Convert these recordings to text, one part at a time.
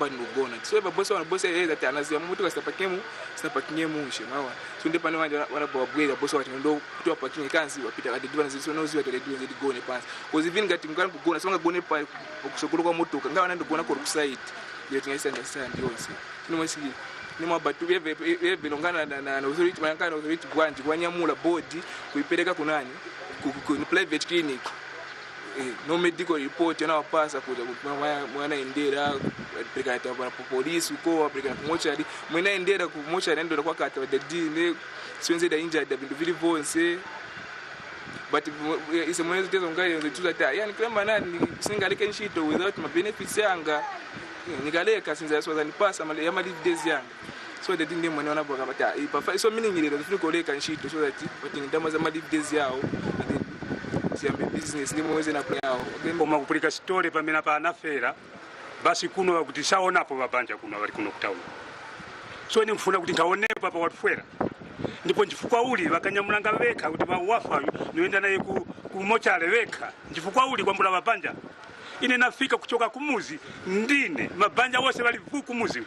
Banugona. So if a boss on a boss says that as the motor is a packing motion. So depending on what about way the boss watching low to a packing can't see what Peter at the difference so knows what they do in the go in the pants. Because even getting going to go as long as going to buy so go motor can go and go on site. You can understand you see. You know, see. No, but we have been on and authority, my kind of authority one yamula body, we pay the kunani, could play vet clinic. No medical report, you know, pass up with when I indeed police who go up mortuary. When I indeed a mortuary and the work at the DNA, swings the injured, the individual and say, but it's a moment on guy on the two that I am Clemana, single can sheet without my benefits younger. Nigaleka since I was in the past, I'm a days young. So they didn't know about that. So meaning it was no colleague and sheet so that but in them was a madi days young. Business ni mwezi na kwao kama kupeleka story pamena pa anafera basi kuno wakutishaona hapo babanja kuna wali kuno kutaona so ni mfuna kuti kaonepa hapa watufera ndipo njifukwa uli bakanyamulanga weka kuti bawafa nienda naye ku mochale weka njifukwa uli kwambula babanja ine nafika kuchoka kumuzi ndine mabanja wose bali kumuzi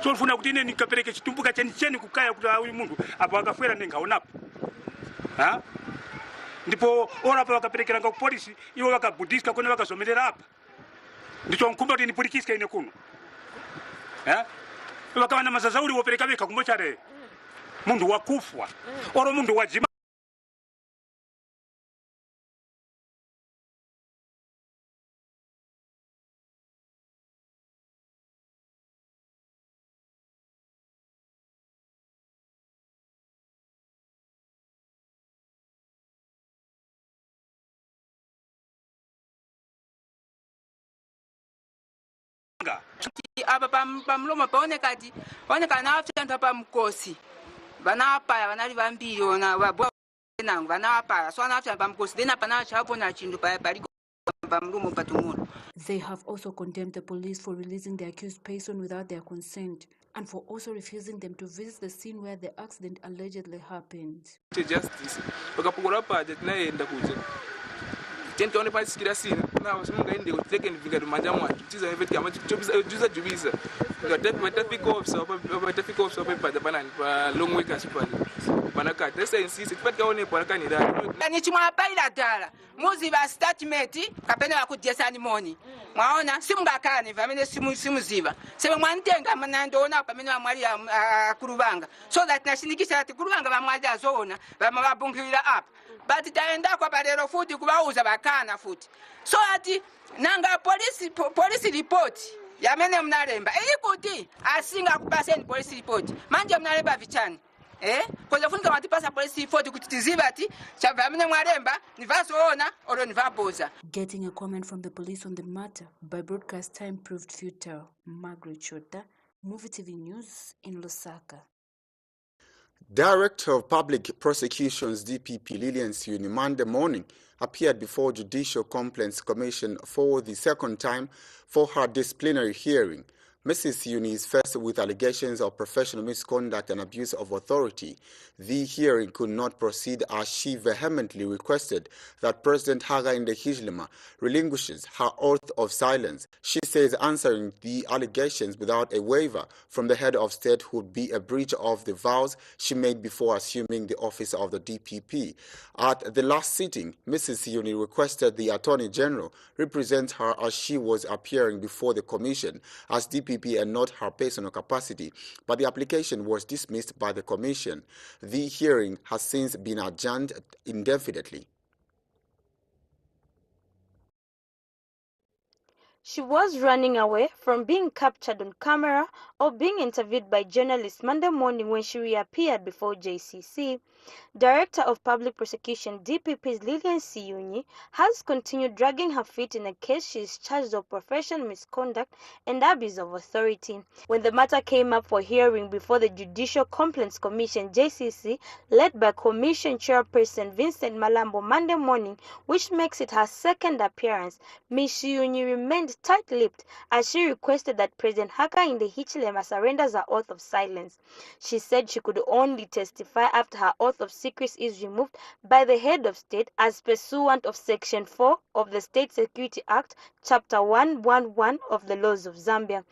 so mfuna kuti ine nikapeleke chitumbuka cheni kukaya kuti uyu mundu apo akafera ningaonapo ha ndipo ora pa wakapelekera ku polisi iwo wakabudisika kone wakazomelera hapa ndicho nkumba kuti nipulikiske ine kuno wakawana mazazauri wopeleka weka kumochare mundu wakufwa oro mundu wajima aba pamlomo paonekati onekana afika pamkosi banapa banali bambiri ona babwa nangu banapa so anafika pamkosi dena pana chapo na chindu pali pamlomo patumuno. They have also condemned the police for releasing the accused person without their consent and for also refusing them to visit the scene where the accident allegedly happened. Justice bakapugura pa that naenda kuja tento one pa sikira sina na usimunga ende uteke nivinga manjamu atiza eveti kama jubiza traffic officer pa bana pa long way kasipani banaka tesa insist patka one pa kani da ni chimwa paila dala muzi ba statement kapene wa kujesa moni mwaona simungakane vamene simuziva sebe mwantenga manandona pamene amwali akurubanga so that nashindikisha ati kurubanga bamwaje azona bamababungirira apa but taenda kwa balero futi kubauza bakana futi so ati nanga police report yamene mnalemba kuti asinga kupaseni police report manje mnalemba vichani kwa funika matipasa police report kutiziba ati chavamene mwalemba nivazoona oro nivaboza. Getting a comment from the police on the matter by broadcast time proved futile. Margaret Chota, MUVI TV News in Lusaka. Director of Public Prosecutions DPP Lillian Siuni Monday morning appeared before Judicial Complaints Commission for the second time for her disciplinary hearing. Mrs. Siuni is faced with allegations of professional misconduct and abuse of authority. The hearing could not proceed as she vehemently requested that President Hakainde Hichilema relinquishes her oath of silence. She says answering the allegations without a waiver from the head of state would be a breach of the vows she made before assuming the office of the DPP. At the last sitting, Mrs. Siuni requested the Attorney General represent her as she was appearing before the commission as DPP and not her personal capacity, but the application was dismissed by the Commission. The hearing has since been adjourned indefinitely. She was running away from being captured on camera or being interviewed by journalists Monday morning when she reappeared before JCC. Director of Public Prosecution DPP's Lillian Siuni has continued dragging her feet in a case she is charged of professional misconduct and abuse of authority. When the matter came up for hearing before the Judicial Complaints Commission JCC, led by Commission Chairperson Vincent Malambo Monday morning, which makes it her second appearance, Ms. Siuni remained remained tight-lipped as she requested that President Hakainde Hichilema surrenders her oath of silence. She said she could only testify after her oath of secrecy is removed by the head of state as pursuant of Section 4 of the State Security Act, Chapter 111 of the laws of Zambia.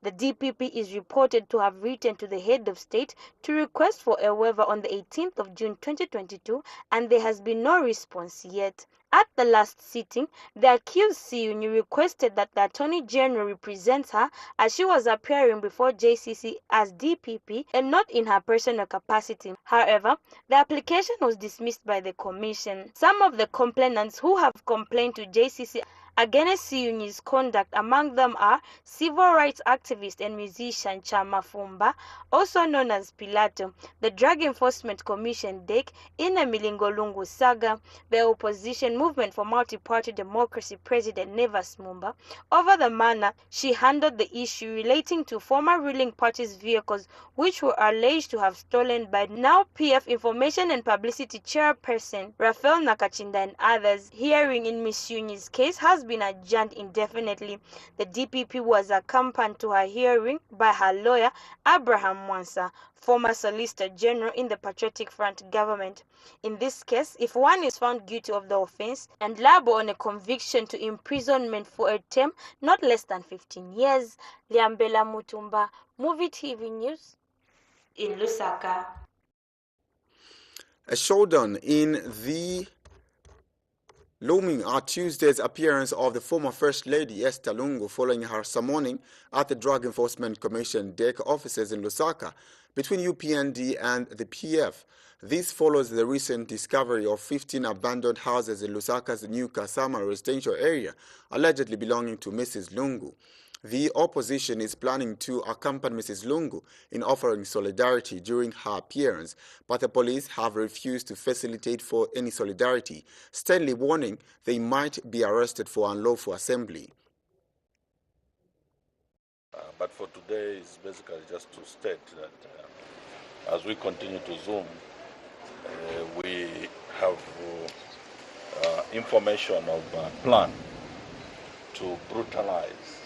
The DPP is reported to have written to the head of state to request for a waiver on the 18th of June 2022, and there has been no response yet. At the last sitting, the accused Siyuni requested that the Attorney General represents her as she was appearing before JCC as DPP and not in her personal capacity. However, the application was dismissed by the Commission. Some of the complainants who have complained to JCC against Siyuni's conduct, among them are civil rights activist and musician Chama Fumba, also known as Pilato, the Drug Enforcement Commission DEC in the Milingolungu saga, the opposition movement for multi-party democracy President Nevas Mumba, over the manner she handled the issue relating to former ruling party's vehicles, which were alleged to have stolen by now PF Information and Publicity Chairperson Rafael Nakachinda and others. Hearing in Ms. Siyuni's case has been adjourned indefinitely. The DPP was accompanied to her hearing by her lawyer Abraham Mwansa, former Solicitor General in the Patriotic Front government. In this case, if one is found guilty of the offense and liable on a conviction to imprisonment for a term not less than 15 years. Liambela Mutumba, MUVI TV News in Lusaka. A showdown in the looming are Tuesday's appearance of the former First Lady Esther Lungu following her summoning at the Drug Enforcement Commission DEC offices in Lusaka between UPND and the PF. This follows the recent discovery of 15 abandoned houses in Lusaka's new Kasama residential area, allegedly belonging to Mrs. Lungu. The opposition is planning to accompany Mrs. Lungu in offering solidarity during her appearance, but the police have refused to facilitate for any solidarity, sternly warning they might be arrested for unlawful assembly. But for today, it's basically just to state that as we continue to zoom, we have information of a plan to brutalize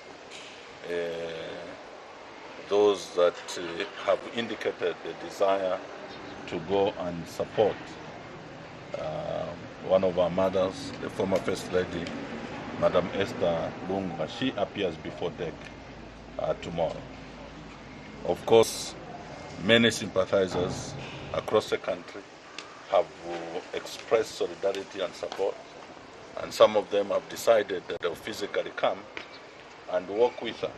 those that have indicated the desire to go and support one of our mothers, the former First Lady, Madam Esther Lungu. She appears before DEC tomorrow. Of course, many sympathizers across the country have expressed solidarity and support, and some of them have decided that they'll physically come and work with her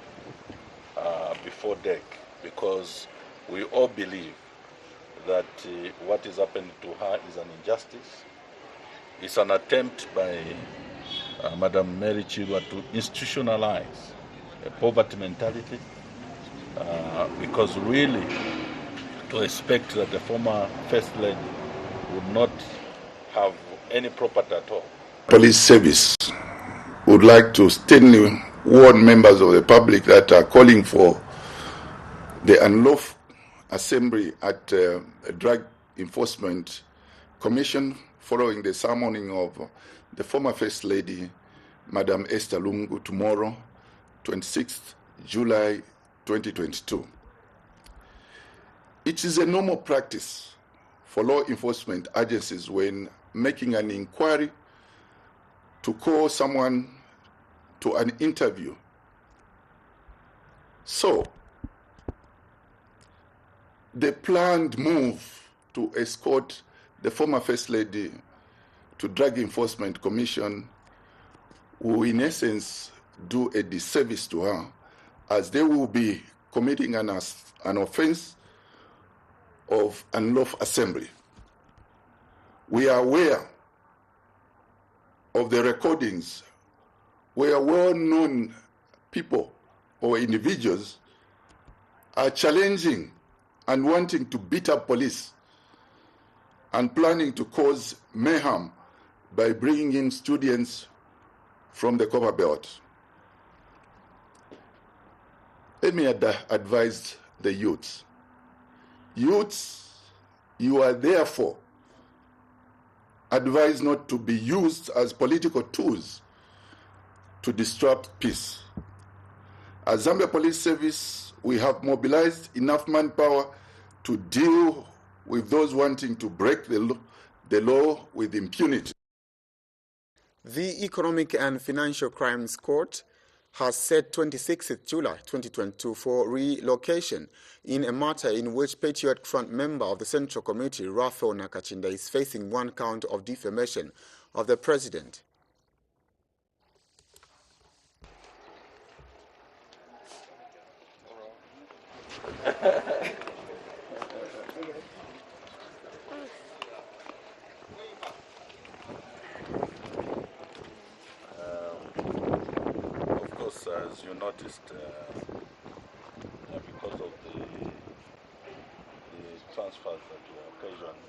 before DEC, because we all believe that what is happening to her is an injustice. It's an attempt by Madam Mary Chirwa to institutionalize a poverty mentality, because really to expect that the former First Lady would not have any property at all. Police service would like to sternly warn members of the public that are calling for the unlawful assembly at a Drug Enforcement Commission following the summoning of the former First Lady, Madam Esther Lungu, tomorrow, 26th July 2022. It is a normal practice for law enforcement agencies when making an inquiry to call someone to an interview. So, the planned move to escort the former First Lady to Drug Enforcement Commission will in essence do a disservice to her, as they will be committing an offense of unlawful assembly. We are aware of the recordings where well-known people or individuals are challenging and wanting to beat up police and planning to cause mayhem by bringing in students from the Copper Belt. Let me advise the youths. Youths, you are therefore advised not to be used as political tools to disrupt peace. As Zambia Police Service, we have mobilized enough manpower to deal with those wanting to break the law with impunity. The Economic and Financial Crimes Court has set 26th July 2022 for relocation in a matter in which Patriot Front member of the Central Committee, Raphael Nakachinda, is facing one count of defamation of the president. As you noticed, because of the transfers that were occasioned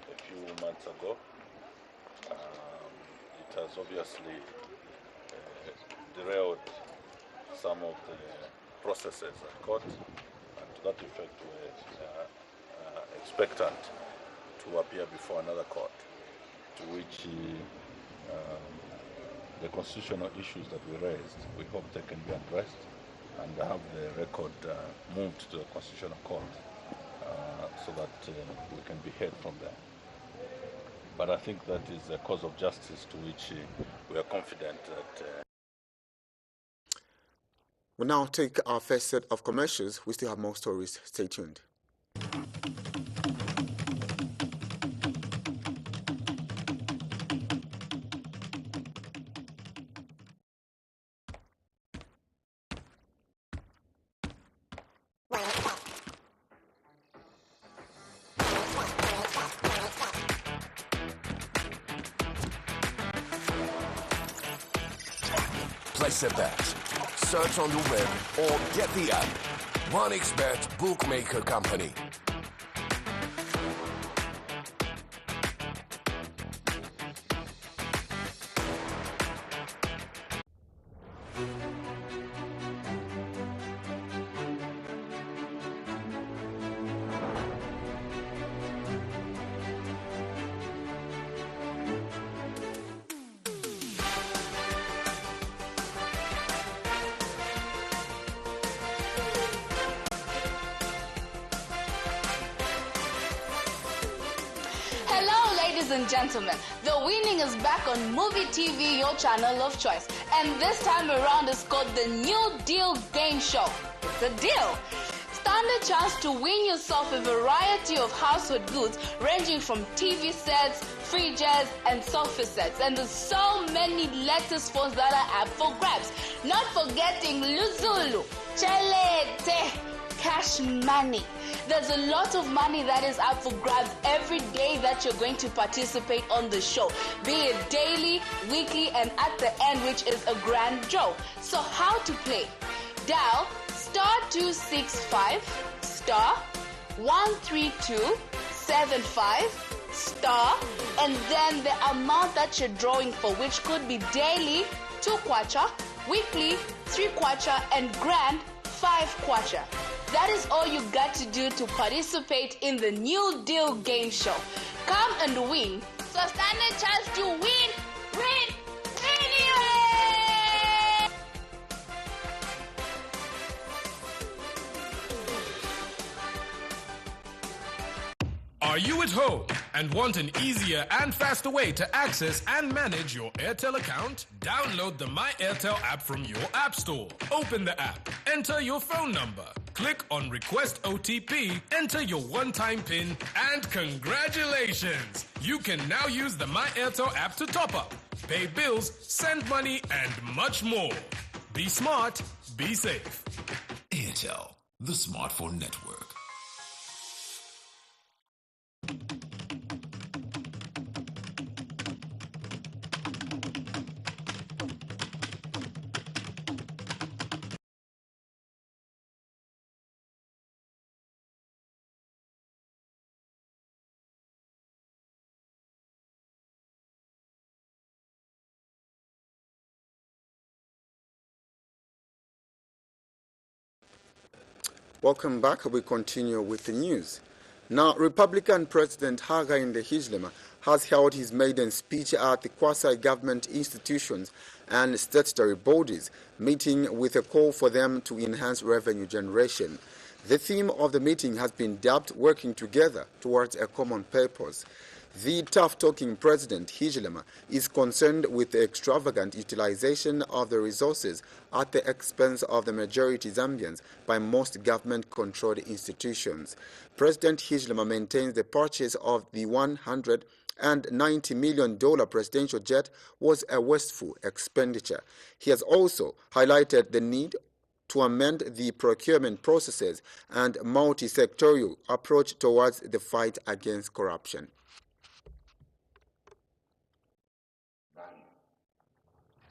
a few months ago, it has obviously derailed some of the processes at court, and to that effect we're expectant to appear before another court, to which the constitutional issues that we raised, we hope they can be addressed and have the record moved to the Constitutional Court so that we can be heard from there. But I think that is a cause of justice to which we are confident that... We'll now take our first set of commercials. We still have more stories. Stay tuned. Place a bet, search on the web, or get the app. OneXBet Bookmaker Company. Ladies and gentlemen, the winning is back on MUVI TV, your channel of choice. And this time around is called the New Deal Game Show. It's a deal. Stand a chance to win yourself a variety of household goods ranging from TV sets, fridges, and sofa sets. And there's so many latest phones that are up for grabs. Not forgetting Luzulu, Chelete, cash money. There's a lot of money that is up for grabs every day that you're going to participate on the show, be it daily, weekly, and at the end, which is a grand draw. So how to play? Dial *265 *13275 and then the amount that you're drawing for, which could be daily 2 kwacha, weekly 3 kwacha, and grand 5 kwacha. That is all you got to do to participate in the New Deal Game Show. Come and win. So stand a chance to win. Are you at home and want an easier and faster way to access and manage your Airtel account? Download the My Airtel app from your app store. Open the app, enter your phone number, click on Request OTP, enter your one-time PIN, and congratulations! You can now use the My Airtel app to top up, pay bills, send money, and much more. Be smart, be safe. Airtel, the smartphone network. Welcome back. We continue with the news. Now, Republican President Hakainde Hichilema has held his maiden speech at the quasi-government institutions and statutory bodies, meeting with a call for them to enhance revenue generation. The theme of the meeting has been dubbed Working Together Towards a Common Purpose. The tough-talking President Hichilema is concerned with the extravagant utilization of the resources at the expense of the majority Zambians by most government-controlled institutions. President Hichilema maintains the purchase of the $190 million presidential jet was a wasteful expenditure. He has also highlighted the need to amend the procurement processes and multi-sectorial approach towards the fight against corruption.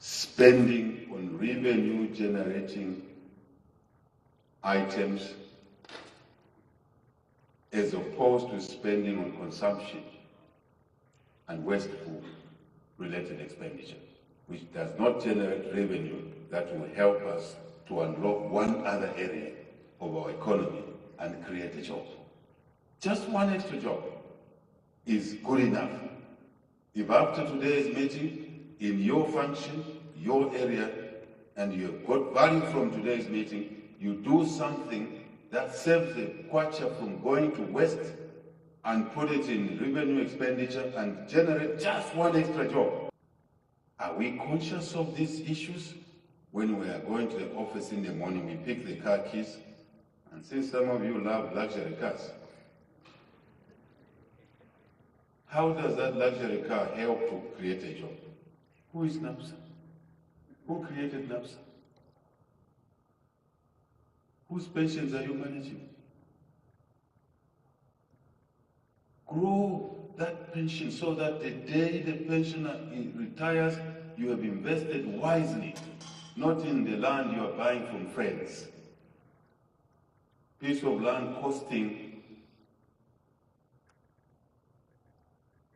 Spending on revenue generating items as opposed to spending on consumption and wasteful related expenditure, which does not generate revenue that will help us to unlock one other area of our economy and create a job. Just one extra job is good enough. If after today's meeting, in your function, your area, and you have got value from today's meeting, you do something that saves the kwacha from going to waste and put it in revenue expenditure and generate just one extra job. Are we conscious of these issues? When we are going to the office in the morning, we pick the car keys, and since some of you love luxury cars, how does that luxury car help to create a job? Who is NAPSA? Who created NAPSA? Whose pensions are you managing? Grow that pension so that the day the pensioner retires, you have invested wisely, not in the land you are buying from friends. Piece of land costing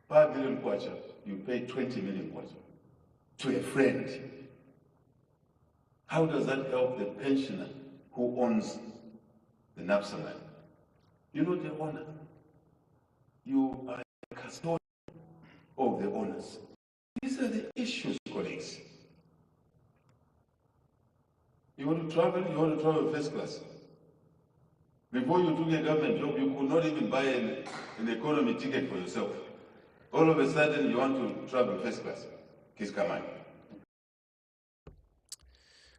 5 million kwacha, you pay 20 million kwacha to a friend. How does that help the pensioner who owns the NAPSA land? You're not the owner. You are a custodian of the owners. These are the issues, colleagues. You want to travel first class. Before you took a government job, you could not even buy an economy ticket for yourself. All of a sudden, you want to travel first class. Kiss Kamani.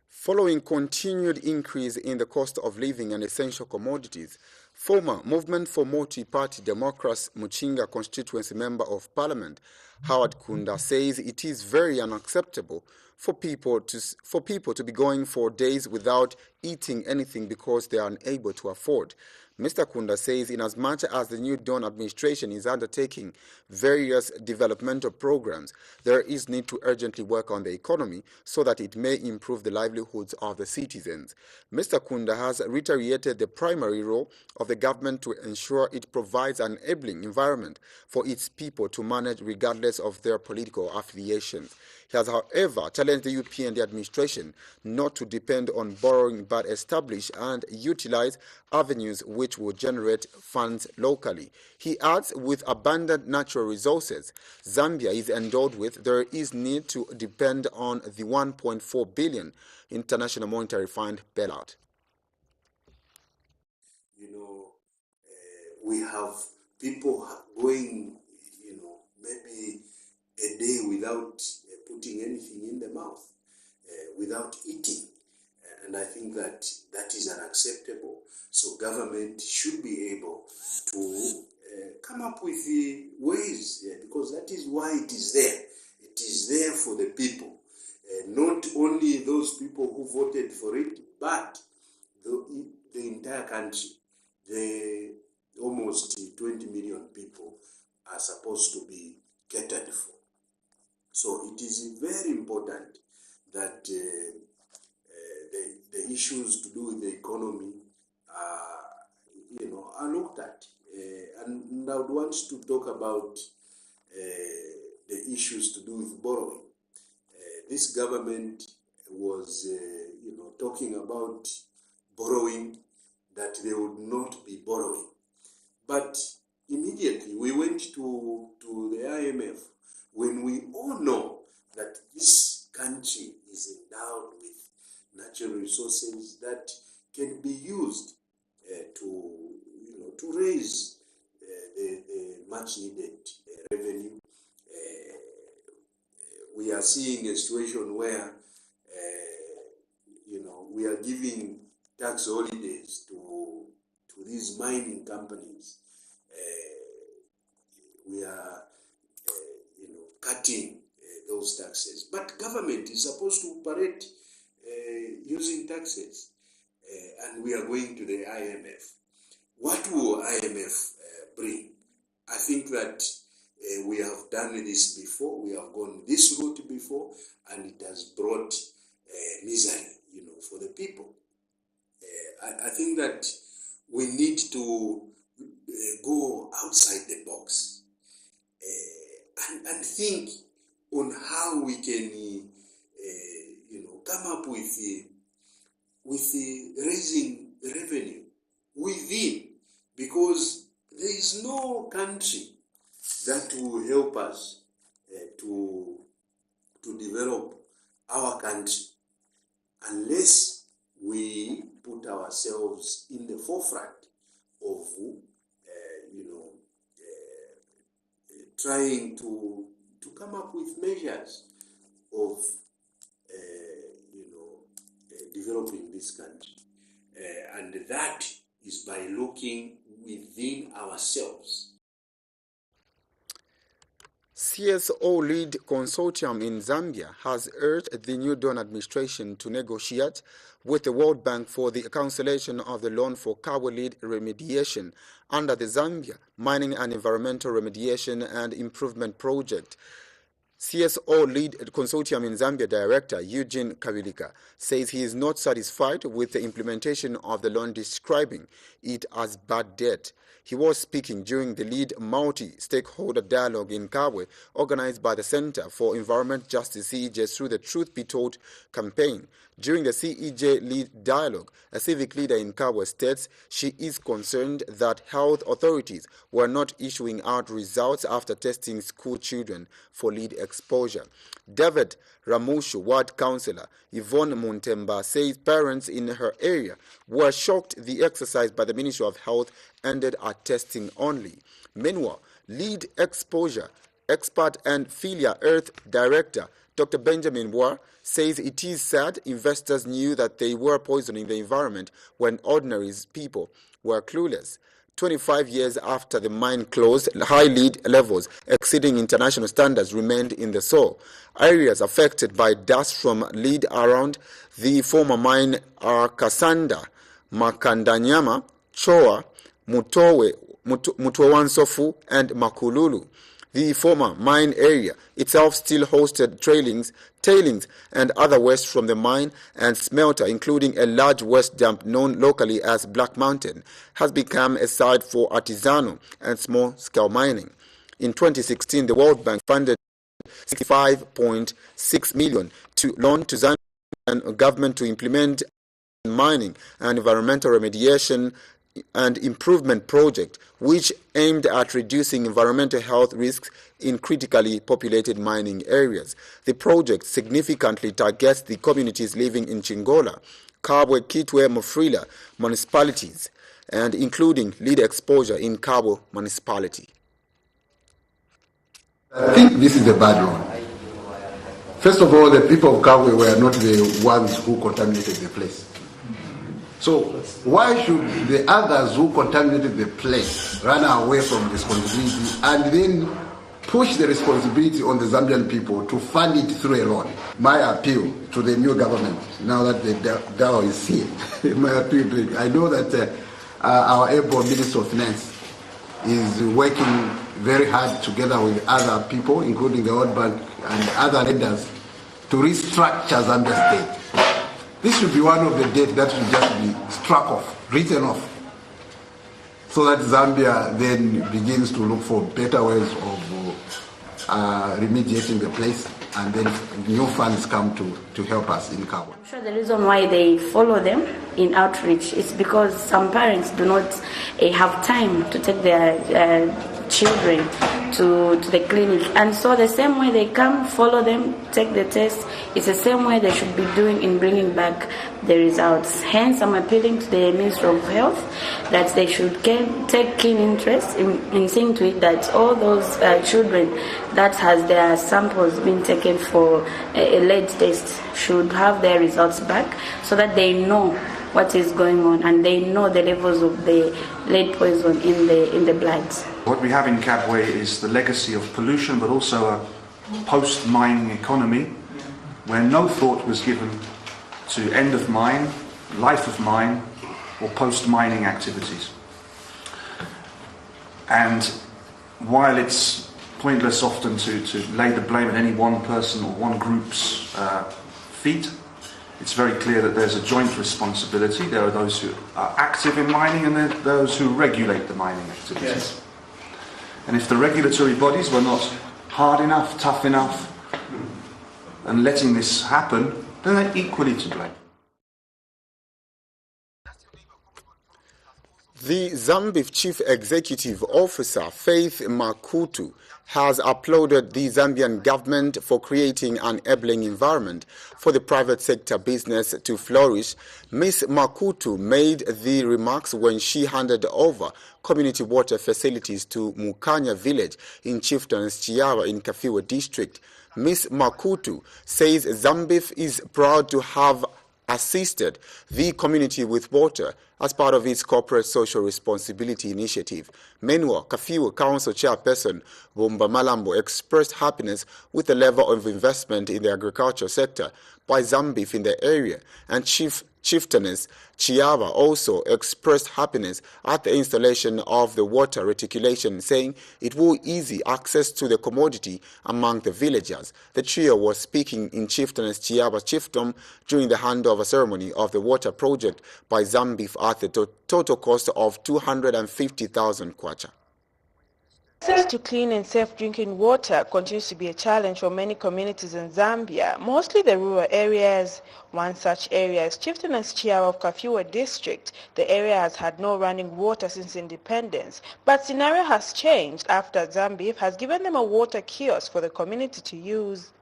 Following continued increase in the cost of living and essential commodities, former Movement for Multi-Party Democracy Muchinga constituency member of Parliament Howard Kunda says it is very unacceptable for people to be going for days without eating anything because they are unable to afford. Mr. Kunda says inasmuch as the new Dawn administration is undertaking various developmental programs, there is need to urgently work on the economy so that it may improve the livelihoods of the citizens. Mr. Kunda has reiterated the primary role of the government to ensure it provides an enabling environment for its people to manage regardless of their political affiliations. He has, however, challenged the UP and the administration not to depend on borrowing but establish and utilize avenues which will generate funds locally. He adds, with abundant natural resources Zambia is endowed with, there is need to depend on the 1.4 billion International Monetary Fund bailout. You know, we have people going, maybe a day without putting anything in the mouth, without eating. And I think that is unacceptable. So government should be able to come up with the ways, because that is why it is there. It is there for the people. Not only those people who voted for it, but the entire country. The almost 20 million people are supposed to be catered for. So it is very important that the issues to do with the economy are looked at. And I would want to talk about the issues to do with borrowing. This government was, talking about borrowing, that they would not be borrowing. But immediately we went to the IMF when we all know that this country is endowed with natural resources that can be used to raise the much needed revenue. We are seeing a situation where we are giving tax holidays to these mining companies. We are cutting those taxes, but government is supposed to operate using taxes, and we are going to the IMF. What will IMF bring? I think that we have done this before. We have gone this route before, and it has brought misery, for the people. I think that we need to go outside the box and think on how we can, come up with raising revenue within, because there is no country that will help us to develop our country unless we put ourselves in the forefront of trying to come up with measures of developing this country, and that is by looking within ourselves. CSO lead consortium in Zambia has urged the New Dawn administration to negotiate with the World Bank for the cancellation of the loan for Kabwe lead remediation under the Zambia Mining and Environmental Remediation and Improvement Project. CSO lead consortium in Zambia director Eugene Kabilika says he is not satisfied with the implementation of the loan, describing it as bad debt. He was speaking during the lead multi-stakeholder dialogue in Kabwe, organized by the Center for Environment Justice CEJ through the Truth Be Told campaign. During the CEJ lead dialogue, a civic leader in Kabwe states she is concerned that health authorities were not issuing out results after testing school children for lead exposure. David Ramushu, ward councillor Yvonne Muntemba, says parents in her area were shocked the exercise by the Ministry of Health ended at testing only. Meanwhile, lead exposure expert and Filia Earth director Dr. Benjamin War says it is sad investors knew that they were poisoning the environment when ordinary people were clueless. 25 years after the mine closed, high lead levels exceeding international standards remained in the soil. Areas affected by dust from lead around the former mine are Kasanda, Makandanyama, Choa, Mutowansofu, and Makululu. The former mine area itself still hosted tailings and other waste from the mine and smelter, including a large waste dump known locally as Black Mountain, has become a site for artisanal and small-scale mining. In 2016, the World Bank funded $65.6 million to loan to Zambian government to implement mining and environmental remediation and improvement project, which aimed at reducing environmental health risks in critically populated mining areas. The project significantly targets the communities living in Chingola, Kabwe, Kitwe, Mufrila municipalities, and including lead exposure in Kabwe municipality. I think this is a bad one. First of all, the people of Kabwe were not the ones who contaminated the place. So why should the others who contaminated the place run away from responsibility and then push the responsibility on the Zambian people to fund it through a loan? My appeal to the new government, now that the DAO is here, my appeal to it, I know that our able Minister of Finance is working very hard together with other people, including the World Bank and other lenders, to restructure Zambia state. This should be one of the dates that should just be struck off, written off, so that Zambia then begins to look for better ways of remediating the place and then new funds come to help us in Kabwe. I'm sure the reason why they follow them in outreach is because some parents do not have time to take their children to the clinic, and so the same way they come, follow them, take the test, it's the same way they should be doing in bringing back the results. Hence, I'm appealing to the Ministry of Health that they should take keen interest in seeing to it that all those children that has their samples been taken for a lead test should have their results back, so that they know what is going on and they know the levels of the lead poison in the blood. What we have in Kabwe is the legacy of pollution, but also a post-mining economy where no thought was given to end of mine, life of mine, or post-mining activities. And while it's pointless often to lay the blame at any one person or one group's feet, it's very clear that there's a joint responsibility. There are those who are active in mining and there are those who regulate the mining activities. Yes. And if the regulatory bodies were not hard enough, tough enough, and letting this happen, then they're equally to blame. The Zambia Chief Executive Officer, Faith Makutu, has applauded the Zambian government for creating an enabling environment for the private sector business to flourish. Ms. Makutu made the remarks when she handed over community water facilities to Mukanya village in Chieftains Chiawa in Kafiwa district. Ms. Makutu says Zambia is proud to have assisted the community with water as part of its corporate social responsibility initiative. Meanwhile, Kafiwa Council Chairperson Bumba Malambo expressed happiness with the level of investment in the agriculture sector by Zambia in the area, and Chieftainess Chiawa also expressed happiness at the installation of the water reticulation, saying it will ease access to the commodity among the villagers. The trio was speaking in Chieftainess Chiawa chiefdom during the handover ceremony of the water project by Zambia at the total cost of 250,000 kwacha. Access to clean and safe drinking water continues to be a challenge for many communities in Zambia, mostly the rural areas. One such area is Chieftainess Chiawa of Kafiwa district. The area has had no running water since independence, but scenario has changed after Zambia has given them a water kiosk for the community to use.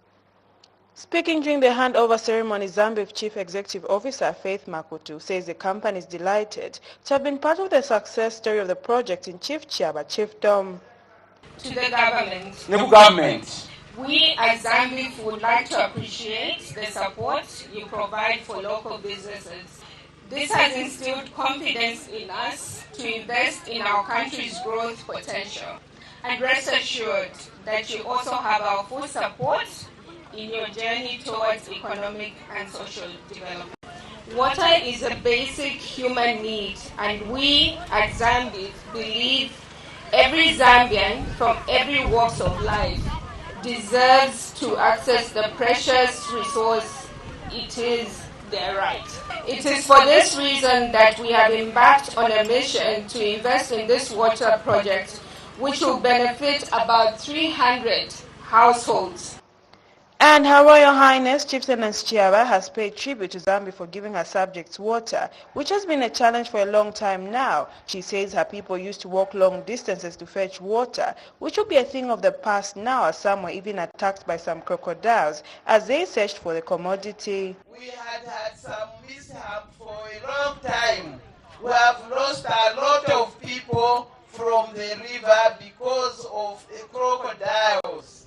Speaking during the handover ceremony, Zambia Chief Executive Officer Faith Makutu says the company is delighted to have been part of the success story of the project in Chief Chiaba Chiefdom. To the government, we as Zambia would like to appreciate the support you provide for local businesses. This has instilled confidence in us to invest in our country's growth potential. And rest assured that you also have our full support in your journey towards economic and social development. Water is a basic human need, and we at Zambia believe every Zambian from every walk of life deserves to access the precious resource. It is their right. It is for this reason that we have embarked on a mission to invest in this water project, which will benefit about 300 households. And Her Royal Highness Chieftainess Chiawa has paid tribute to Zambia for giving her subjects water, which has been a challenge for a long time now. She says her people used to walk long distances to fetch water, which will be a thing of the past now, as some were even attacked by some crocodiles as they searched for the commodity. We had some mishap for a long time. We have lost a lot of people from the river because of the crocodiles.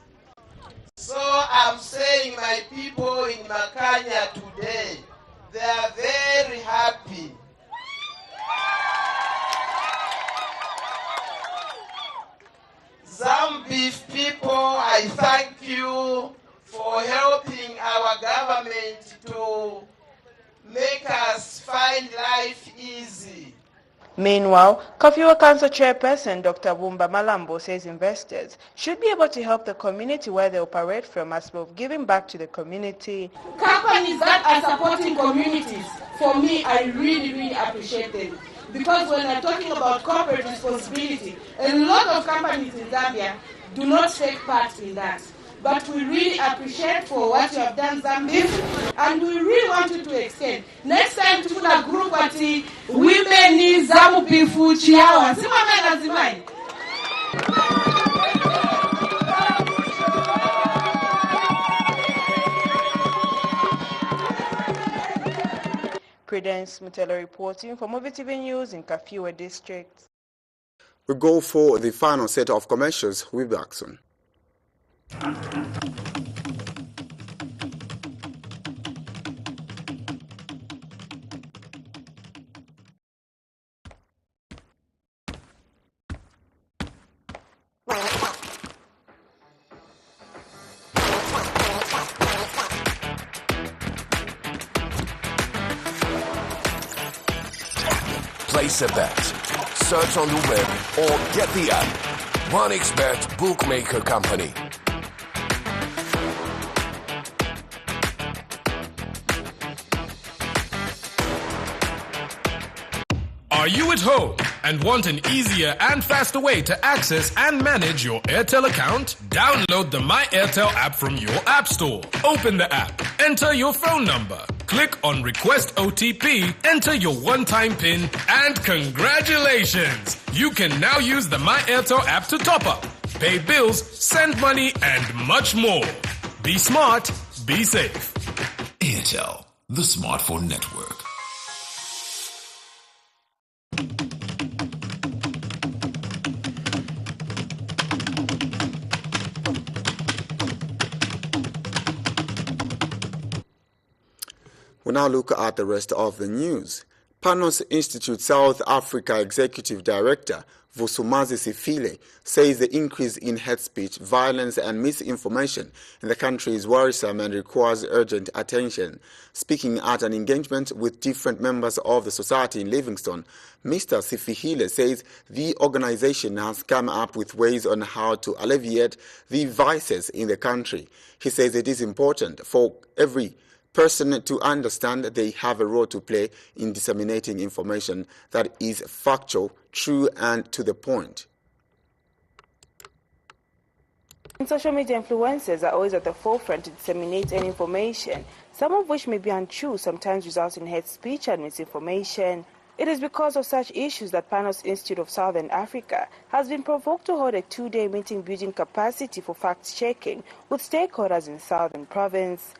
So I'm saying my people in Makanya today, they are very happy. Zambia people, I thank you for helping our government to make us find life easy. Meanwhile, Kafiwa Council Chairperson Dr. Bumba Malambo says investors should be able to help the community where they operate from as well, giving back to the community. Companies that are supporting communities, for me, I really appreciate them. Because when I'm talking about corporate responsibility, a lot of companies in Zambia do not take part in that. but we really appreciate for what you have done, Zambian, and we really want you to extend. Next time to put a group at women in Zamupifu Chiawa. Prudence Mutelo reporting for MUVI TV News in Kafue District. We go for the final set of commercials. We'll be back soon. Place a bet, search on the web, or get the app. OneXBet Bookmaker Company. Are you at home and want an easier and faster way to access and manage your Airtel account? Download the My Airtel app from your app store. Open the app, enter your phone number, click on Request OTP, enter your one-time PIN, and congratulations! You can now use the My Airtel app to top up, pay bills, send money, and much more. Be smart, be safe. Airtel, the smartphone network. We now look at the rest of the news. Panos Institute South Africa Executive Director Vusumazi Sifile says the increase in hate speech, violence and misinformation in the country is worrisome and requires urgent attention. Speaking at an engagement with different members of the society in Livingstone, Mr. Sifile says the organization has come up with ways on how to alleviate the vices in the country. He says it is important for every person to understand that they have a role to play in disseminating information that is factual, true, and to the point. Social media influencers are always at the forefront to disseminate any information, some of which may be untrue, sometimes result in hate speech and misinformation. It is because of such issues that Panos Institute of Southern Africa has been provoked to hold a two-day meeting building capacity for fact-checking with stakeholders in Southern Province.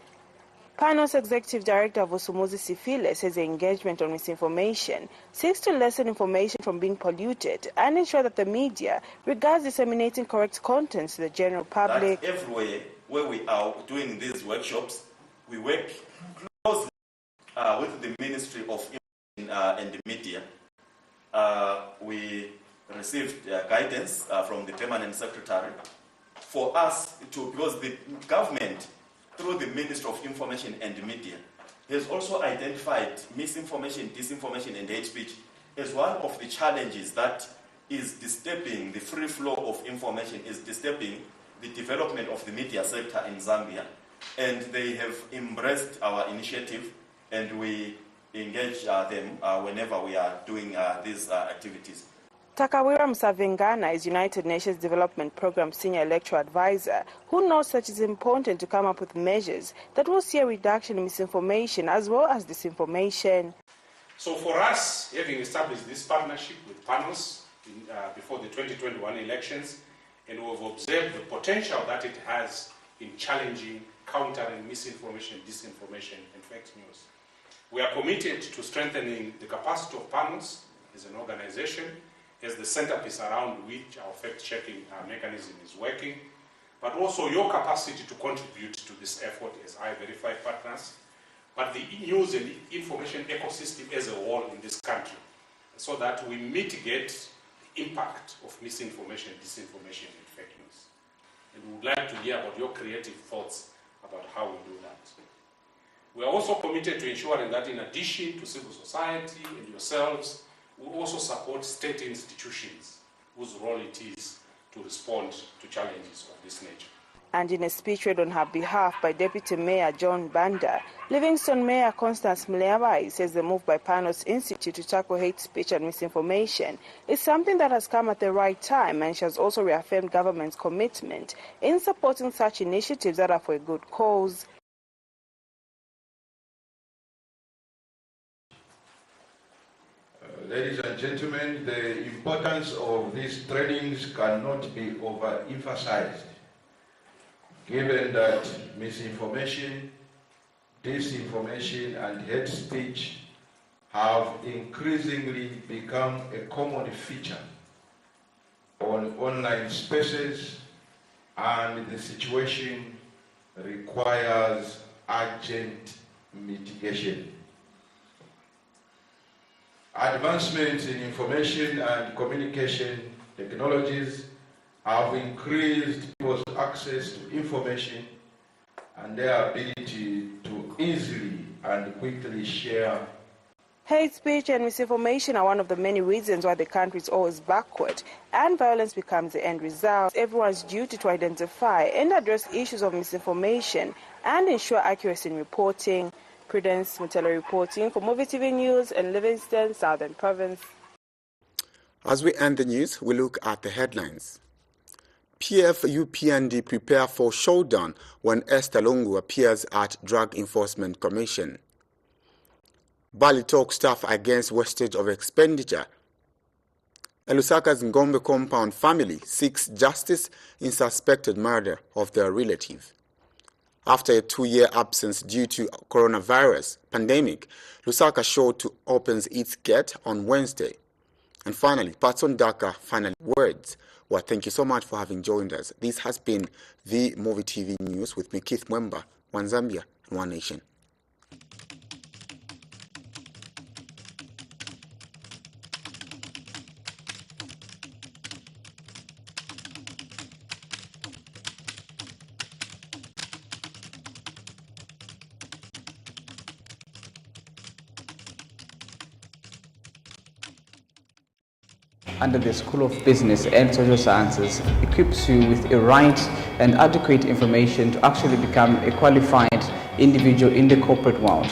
Panos Executive Director Vusumazi Sifile says the engagement on misinformation seeks to lessen information from being polluted and ensure that the media regards disseminating correct content to the general public. That everywhere where we are doing these workshops, we work closely with the Ministry of Information and the Media. We received guidance from the Permanent Secretary for us to, because the government through the Ministry of Information and Media, has also identified misinformation, disinformation, and hate speech as one of the challenges that is disturbing the free flow of information, is disturbing the development of the media sector in Zambia. And they have embraced our initiative, and we engage them whenever we are doing these activities. Takawira Msavengana is United Nations Development Programme Senior Electoral Advisor, who notes that it is important to come up with measures that will see a reduction in misinformation as well as disinformation. So for us, having established this partnership with Panos before the 2021 elections, and we've observed the potential that it has in challenging, countering misinformation, disinformation, and fake news. We are committed to strengthening the capacity of Panos as an organization, as the centerpiece around which our fact-checking mechanism is working, but also your capacity to contribute to this effort as I-verified partners, but the news and information ecosystem as a whole in this country, so that we mitigate the impact of misinformation, disinformation, and fake news. And we would like to hear about your creative thoughts about how we do that. We are also committed to ensuring that in addition to civil society and yourselves, we also support state institutions whose role it is to respond to challenges of this nature. And in a speech read on her behalf by Deputy Mayor John Banda, Livingstone Mayor Constance Mleabai says the move by Panos Institute to tackle hate speech and misinformation is something that has come at the right time, and she has also reaffirmed government's commitment in supporting such initiatives that are for a good cause. Ladies and gentlemen, the importance of these trainings cannot be overemphasized, given that misinformation, disinformation, and hate speech have increasingly become a common feature on online spaces, and the situation requires urgent mitigation. Advancements in information and communication technologies have increased people's access to information and their ability to easily and quickly share. Hate speech and misinformation are one of the many reasons why the country is always backward and violence becomes the end result. Everyone's duty to identify and address issues of misinformation and ensure accuracy in reporting. Prudence Mutelo reporting for MUVI TV News in Livingstone, Southern Province. As we end the news, we look at the headlines. PF-UPND prepare for showdown when Esther Lungu appears at Drug Enforcement Commission. Bali talk staff against wastage of expenditure. Lusaka's Ngombe compound family seeks justice in suspected murder of their relative. After a 2-year absence due to coronavirus pandemic, Lusaka Show opens its gate on Wednesday. And finally, Patson Daka final words. Well, thank you so much for having joined us. This has been the MUVI TV News with me, Keith Mwemba, One Zambia and One Nation. Under the School of Business and Social Sciences equips you with a right and adequate information to actually become a qualified individual in the corporate world.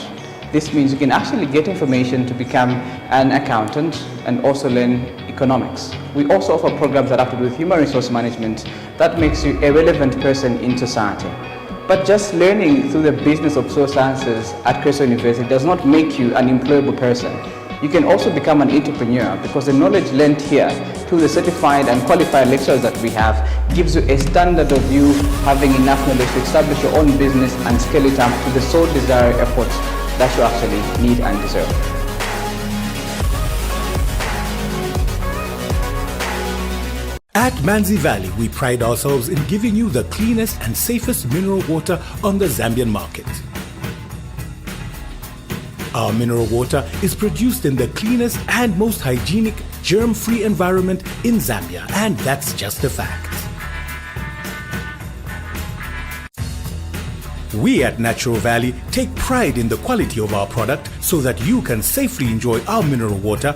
This means you can actually get information to become an accountant and also learn economics. We also offer programs that have to do with human resource management that makes you a relevant person in society. But just learning through the business of social sciences at Crystal University does not make you an employable person. You can also become an entrepreneur because the knowledge learned here through the certified and qualified lecturers that we have gives you a standard of you having enough knowledge to establish your own business and scale it up to the sole desired effort that you actually need and deserve. At Manzi Valley, we pride ourselves in giving you the cleanest and safest mineral water on the Zambian market. Our mineral water is produced in the cleanest and most hygienic, germ-free environment in Zambia, and that's just a fact. We at Natural Valley take pride in the quality of our product so that you can safely enjoy our mineral water